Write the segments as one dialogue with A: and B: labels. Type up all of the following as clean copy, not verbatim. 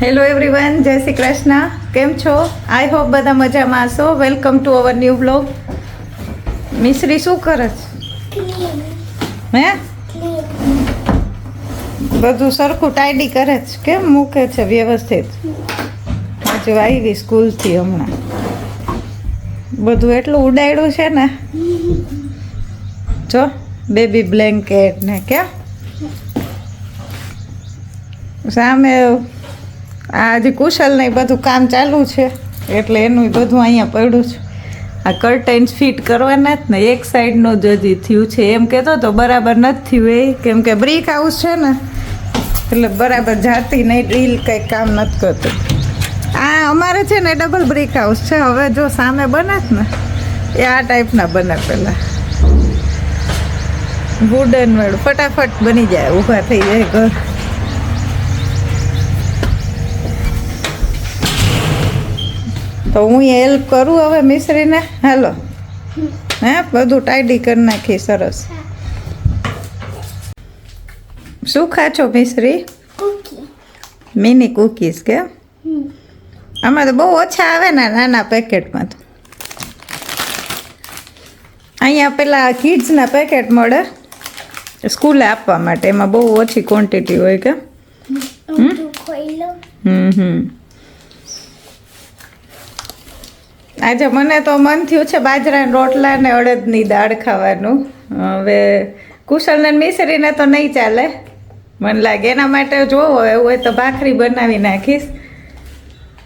A: Hello everyone, જય શ્રી કૃષ્ણ. કેમ છો? આઈ હોપ બધા મજામાં હશો. Welcome to our new blog. Mishri શું કરે છે? હે બધું સરખું ટાઈડી કરે છે? કેમ મૂકે છે વ્યવસ્થિત? હજુ આવી સ્કૂલથી હમણાં બધું એટલું ઉડાડ્યું છે ને. જો બેબી બ્લેન્કેટ ને કેમ સામે આ હજી કુશલ ને બધું કામ ચાલુ છે એટલે એનું બધું અહીંયા પડ્યું છે. આ કર્ટેન્સ ફિટ કરવાના જ ને એક સાઈડનું જ હજી થયું છે. એમ કહેતો તો બરાબર નથી થયું એ, કેમ કે બ્રિક હાઉસ છે ને એટલે બરાબર જાતી નહીં, ડ્રીલ કંઈક કામ નથી કરતું. આ અમારે છે ને ડબલ બ્રિક હાઉસ છે. હવે જો સામે બને જ ને એ આ ટાઈપના બને. પહેલાં વુડન વાળું ફટાફટ બની જાય, ઊભા થઈ જાય ઘર. તો હું હેલ્પ કરું હવે મિશ્રીને. હાલો હે બધું ટાઈડી કરી નાખી સરસ. શું ખા છો મિશ્રી? મિની કૂકીઝ કે? આમાં તો બહુ ઓછા આવે ને નાના પેકેટમાં. તો અહીંયા પેલા કિડ્સના પેકેટ મળે સ્કૂલે આપવા માટે, એમાં બહુ ઓછી ક્વોન્ટિટી હોય કે. આજે મને તો મન થયું છે બાજરાના રોટલા ને અડદની દાળ ખાવાનું. હવે કુશલને મિશ્રીને તો નહીં ચાલે મને લાગે, એના માટે જોવો એવું હોય તો ભાખરી બનાવી નાખીશ.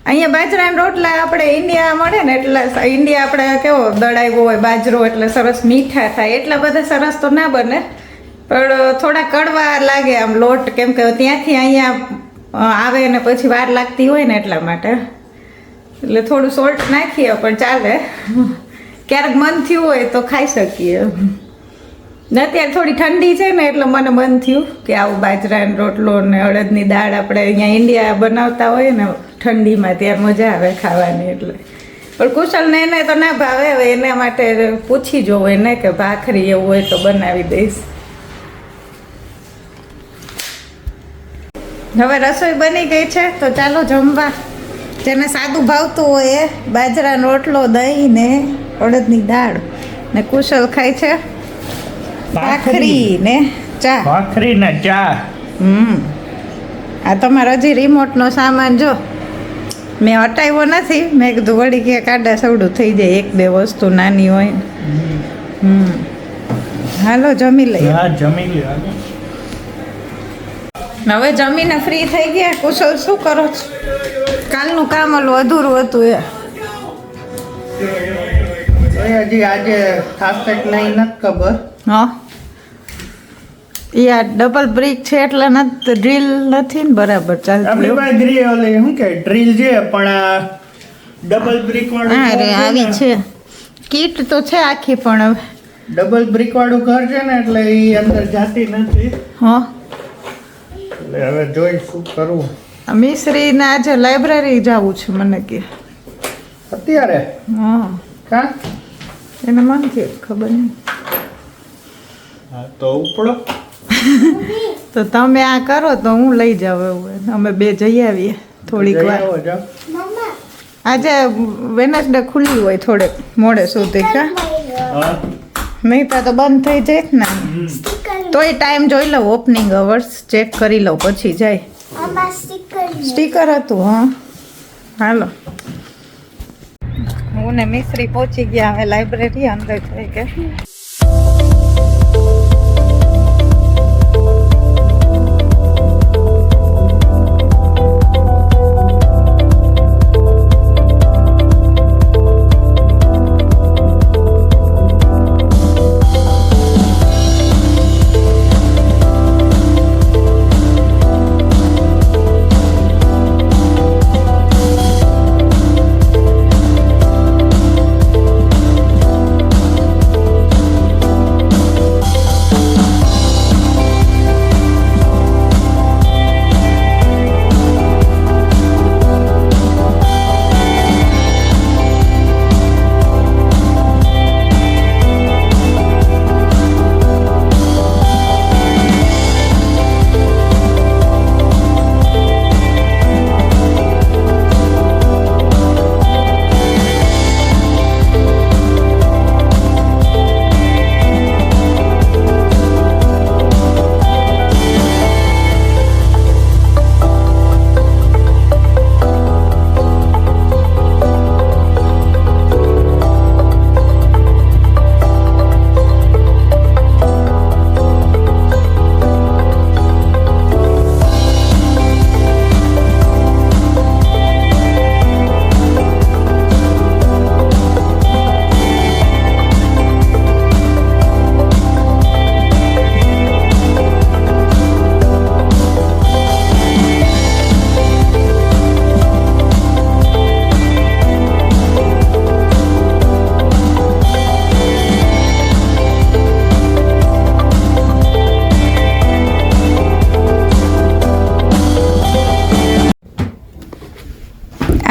A: અહીંયા બાજરાના રોટલા આપણે ઇન્ડિયા મળે ને એટલે ઇન્ડિયા આપણે કેવો દળાવ્યો હોય બાજરો એટલે સરસ મીઠા થાય, એટલા બધા સરસ તો ના બને પણ થોડા કડવા લાગે આમ લોટ, કેમ કે ત્યાંથી અહીંયા આવે ને પછી વાર લાગતી હોય ને એટલા માટે. એટલે થોડું સોલ્ટ નાખીએ પણ ચાલે, ક્યારેક મન થયું હોય તો ખાઈ શકીએ. ને અત્યારે થોડી ઠંડી છે ને એટલે મને મન થયું કે આવું બાજરાનો રોટલો ને અડદની દાળ આપણે અહીંયા ઇન્ડિયા બનાવતા હોય ને ઠંડીમાં ત્યારે મજા આવે ખાવાની. એટલે પણ કુશલને એને તો ના ભાવે, હવે એના માટે પૂછી જોવું એને કે ભાખરી એવું હોય તો બનાવી દઈશ. હવે રસોઈ બની ગઈ છે તો ચાલો જમવા. જેને સાદું ભાવતું હોય એ બાજરાનો રોટલો, દહીં ને અડદની દાળ ને કુશલ ખાય છે ભાખરી ને ચા.
B: ભાખરી ને ચા.
A: આ તમારે હજી રિમોટનો સામાન જો મેં હટાવ્યો નથી, મેં કીધું વળી કે કાડા સવડું થઈ જાય, એક બે વસ્તુ નાની હોય ને. હાલો જમી લઈએ.
B: હા જમી લ્યો.
A: હવે જમીને ફ્રી થઈ ગયા. કુશલ શું કરો છો? કાલનું કામ ઓલું અધૂરું હતું એ
B: હજી આજે થાશે કે નહીં નથી ખબર.
A: હા એ આ ડબલ બ્રિક છે એટલે ડ્રીલ નથી ને બરાબર ચાલતું.
B: આપણી પાસે શું કે ડ્રીલ છે પણ આ ડબલ બ્રિક વાળું.
A: હા રે આવી છે કીટ તો છે આખી, પણ હવે
B: ડબલ બ્રિક વાળું ઘર છે ને એટલે એ અંદર જાતી નથી.
A: હા
B: એટલે હવે જોઈ શું કરવું.
A: મિશ્રીને આજે લાઇબ્રેરી જવું છે મને કે
B: અત્યારે.
A: હા
B: કા
A: એને મન થયું ખબર નહીં.
B: હા તો ઉપડો.
A: તો તમે આ કરો તો હું લઈ જાઉં એવું હોય. અમે બે જઈ આવીએ થોડીક વાર. આજે વેનસડે ખુલ્લી હોય થોડેક મોડે સુધી કા નહીં તો બંધ થઈ જાય ને. તોય ટાઈમ જોઈ લઉં, ઓપનિંગ અવર્સ ચેક કરી લઉં પછી જાય. સ્ટીકર હતું. હા હાલો હું ને મિશ્રી પહોંચી ગયા હવે લાઇબ્રેરી અંદર થઈ ગયા.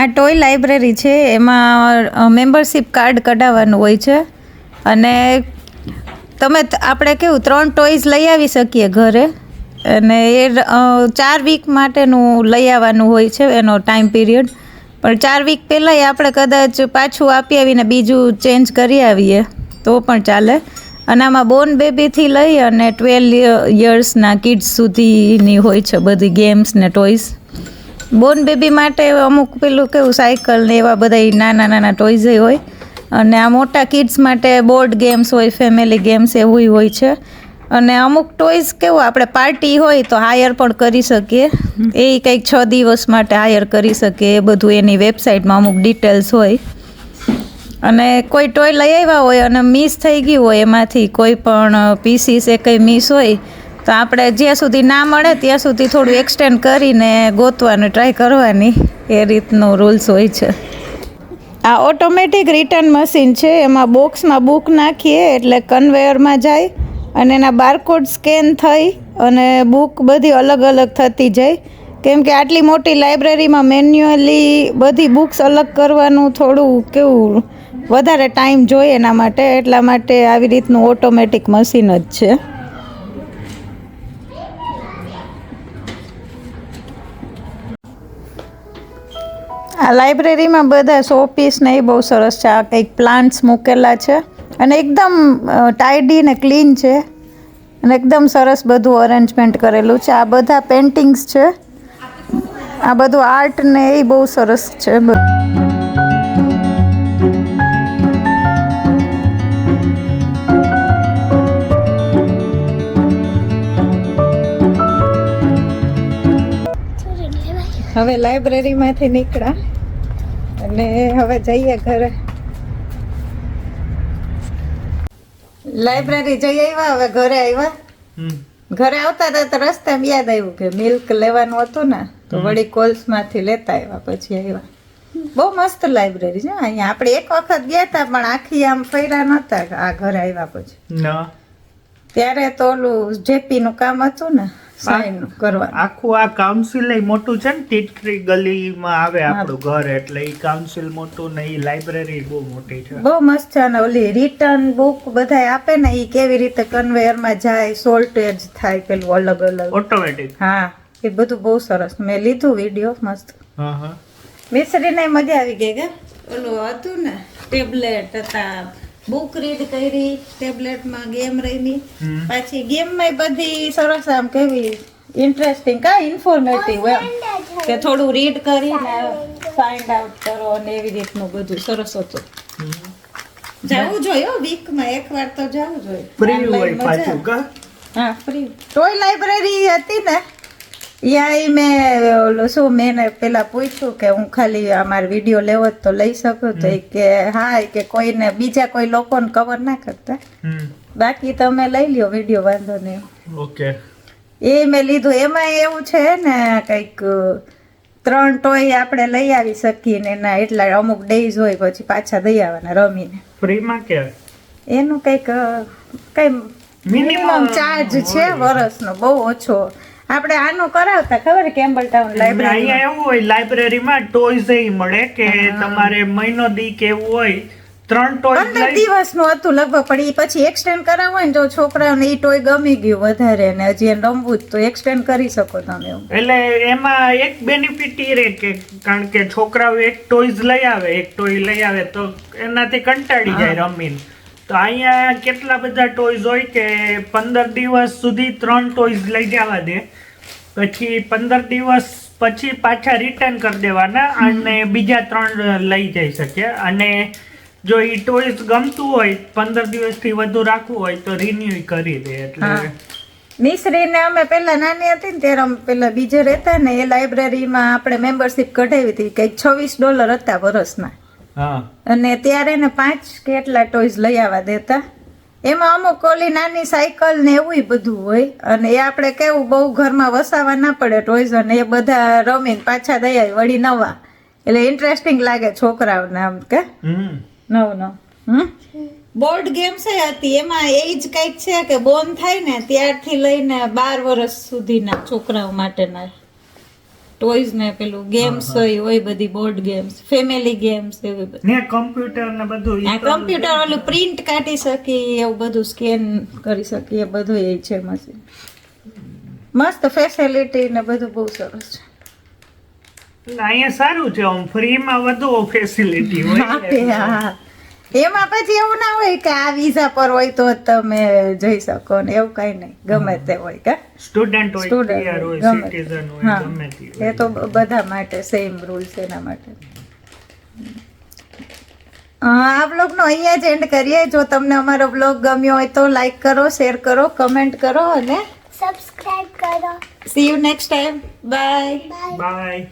A: આ ટોય લાઇબ્રેરી છે, એમાં મેમ્બરશિપ કાર્ડ કઢાવવાનું હોય છે અને આપણે કેવું 3 ટોયઝ લઈ આવી શકીએ ઘરે અને એ 4 વીક માટેનું લઈ આવવાનું હોય છે એનો ટાઈમ પીરિયડ. પણ 4 વીક પહેલાંય આપણે કદાચ પાછું આપી આવીને બીજું ચેન્જ કરી આવીએ તો પણ ચાલે. અને આમાં બોર્ન બેબીથી લઈ અને 12 યર્સના કિડ્સ સુધીની હોય છે બધી ગેમ્સ ને ટોયઝ. બોર્ન બેબી માટે અમુક પેલું કેવું સાયકલ ને એવા બધા નાના ટોયઝ હોય અને આ મોટા કિડ્સ માટે બોર્ડ ગેમ્સ હોય, ફેમિલી ગેમ્સ એવું હોય છે. અને અમુક ટોયઝ કેવું આપણે પાર્ટી હોય તો હાયર પણ કરી શકીએ, એ કંઈક 6 દિવસ માટે હાયર કરી શકીએ, એ બધું એની વેબસાઇટમાં અમુક ડિટેલ્સ હોય. અને કોઈ ટોય લઈ આવ્યા હોય અને મિસ થઈ ગયું હોય, એમાંથી કોઈ પણ પીસીસ એ કંઈ મિસ હોય તો આપણે જ્યાં સુધી ના મળે ત્યાં સુધી થોડું એક્સટેન્ડ કરીને ગોતવાનું ટ્રાય કરવાની, એ રીતનો રૂલ્સ હોય છે. આ ઓટોમેટિક રિટર્ન મશીન છે, એમાં બોક્સમાં બુક નાખીએ એટલે કન્વેયરમાં જાય અને એના બારકોડ સ્કેન થઈ અને બુક બધી અલગ અલગ થતી જાય. કેમ કે આટલી મોટી લાઇબ્રેરીમાં મેન્યુઅલી બધી બુક્સ અલગ કરવાનું થોડું કેવું વધારે ટાઈમ જોઈએ એના માટે, એટલા માટે આવી રીતનું ઓટોમેટિક મશીન જ છે. આ લાઇબ્રેરીમાં બધા શોપીસ ને એ બહુ સરસ છે. આ કંઈક પ્લાન્ટ્સ મૂકેલા છે અને એકદમ ટાઈડી ને ક્લીન છે અને એકદમ સરસ બધું અરેન્જમેન્ટ કરેલું છે. આ બધા પેઇન્ટિંગ્સ છે, આ બધું આર્ટ ને એ બહુ સરસ છે. હવે લાઇબ્રેરીમાંથી નીકળ્યા અને હવે જઈએ ઘરે. લાઇબ્રેરી જઈ આવ્યા, હવે ઘરે આવ્યા. ઘરે આવતા હતા તો રસ્તામાં યાદ આવ્યું કે મિલ્ક લેવાનું હતું ને, તો વળી કોલ્સમાંથી લેતા આવ્યા. પછી આવ્યા. બહુ મસ્ત લાઇબ્રેરી છે અહીંયા. આપણે એક વખત ગયા હતા પણ આખી આમ ફર્યા નહોતા. આ ઘરે આવ્યા પછી ત્યારે તો ઓલું જેપી નું કામ હતું ને, સાઈન કરવાનું.
B: આખું આ કાઉન્સિલ મોટું છે ને, ટીટરી ગલીમાં આવે આપણું ઘર, એટલે ઈ કાઉન્સિલ મોટું ને ઈ લાઇબ્રેરી બહુ મોટી છે.
A: બહુ મસ્ત છે. અને ઓલી રિટર્ન બુક બધાય આપે ને, ઈ કેવી રીતે કન્વેયરમાં જાય, સોલ્ટેજ થાય પેલું અલગ અલગ
B: ઓટોમેટિક.
A: હા, એ બધું બહુ સરસ. મેં લીધું વિડીયો, મસ્ત. મિસરીને મજા આવી ગઈ કે ઓલું હતું ને ટેબ્લેટ હતા, બુક રીડ કરી, ટેબ્લેટમાં ગેમ રમી, પાછી ગેમમાં બધી સરસ આમ કેવી ઇન્ટરેસ્ટિંગ, કા ઇન્ફોર્મેટિવ એમ કે થોડું રીડ કરીને ફાઇન્ડ આઉટ કરો અને એવી રીતનું બધું સરસ હતું. જવું જોઈએ વીકમાં એકવાર તો જવું જોઈએ.
B: ફ્રી હોય પાછું કા?
A: હા, ફ્રી. ટોય લાઇબ્રેરી હતી ને, યા મેં પેલા પૂછ્યું કે હું ખાલી અમારે વિડીયો લેવો તો લઈ શકું, તો કે હા, કે કોઈને બીજા કોઈ લોકોને કવર ના કરતા, બાકી તમે લઈ લ્યો વિડીયો, વાંધો નહીં.
B: ઓકે.
A: એ મેં લીધું. એમાં એવું છે ને કંઈક 3 ટોય આપણે લઈ આવી શકીએ ને એના એટલા અમુક ડેઝ હોય, પછી પાછા દઈ આવવાના રમીને.
B: ફ્રીમાં કે
A: એનું કંઈક મિનિમમ ચાર્જ છે વર્ષનો, બહુ ઓછો. આપણે આનું કરાવતા ખબર કેમ્બલ ટાઉન લાઇબ્રેરી.
B: અહીંયા એવું હોય લાઇબ્રેરીમાં ટોયઝ એ મળે કે તમારે મહિનો દી કે એવું હોય 3 ટોય
A: 15 દિવસનું હતું લગભગ. પણ એ પછી એક્સટેન્ડ કરાવવું હોય ને, જો છોકરાઓને એ ટોય ગમી ગયું વધારે ને હજી એને રમવું જ, તો એક્સટેન્ડ કરી શકો તમે એવું.
B: એટલે એમાં એક બેનિફિટ એ રહે કે કારણ કે છોકરાઓ એક ટોયઝ લઈ આવે, એક ટોય લઈ આવે તો એનાથી કંટાળી જાય રમીને. તો અહીંયા કેટલા બધા ટોયઝ હોય કે 15 દિવસ સુધી 3 ટોયઝ લઈ જવા દે, પછી 15 દિવસ પછી પાછા રિટર્ન કરી દેવાના અને બીજા 3 લઈ જઈ શકે. અને જો ઈ ટોયઝ ગમતું હોય 15 દિવસથી વધુ રાખવું હોય તો રિન્યુ કરી દે. એટલે
A: મિસરીને અમે પેલા નાની હતી ને ત્યારે અમે પેલા બીજે રહેતા ને, એ લાઇબ્રેરીમાં આપણે મેમ્બરશિપ કઢાવી હતી, કંઈક $26 હતા વર્ષના. અને ત્યારે ને 5 કેટલા ટોયઝ લઈ આવવા દેતા. એમાં અમુક ઓલી નાની સાયકલ ને એવું બધું હોય, અને એ આપણે કેવું બહુ ઘરમાં વસાવા ના પડે ટોયઝ, અને એ બધા રમીને પાછા દઈ આવી વળી નવા, એટલે ઇન્ટરેસ્ટિંગ લાગે છોકરાઓને આમ કે નવ. બોર્ડ ગેમ્સ હતી, એમાં એજ કંઈક છે કે બોર્ન થાય ને ત્યારથી લઈને 12 વર્ષ સુધીના છોકરાઓ માટેના ટોયઝ ને પેલું ગેમ્સ હોય બધી બોર્ડ ગેમ્સ ફેમિલી ગેમ્સ એવી બધી
B: ને કમ્પ્યુટર ને બધું ઈ
A: આ
B: તો
A: કમ્પ્યુટર ઓલું પ્રિન્ટ કાઢી શકીએ એવું બધું સ્કેન કરી શકીએ બધું એ છે મશીન મસ્ત ફેસિલિટી ને બધું બહુ સરસ છે
B: અહીંયા સારું છે આમ ફ્રીમાં વધુ ફેસિલિટી હોય
A: હા એમાં પછી એવું ના હોય કે આ વિઝા પર હોય તો જ તમે જઈ શકો ને એવું કઈ નહીં ગમે તે હોય કે
B: સ્ટુડન્ટ હોય
A: Student
B: PR
A: હોય,
B: હોય
A: ગમે તે.
B: સિટીઝન હોય
A: હા.
B: ગમે તે
A: એ તો બધા માટે સેમ રૂલ્સ એના માટે આ બ્લોગનો અહીંયા જ એન્ડ કરીએ જો તમને અમારો બ્લોગ ગમ્યો હોય તો લાઈક કરો શેર કરો કમેન્ટ કરો અને
C: સબસ્ક્રાઇબ કરો
A: C you next time bye
C: bye
B: bye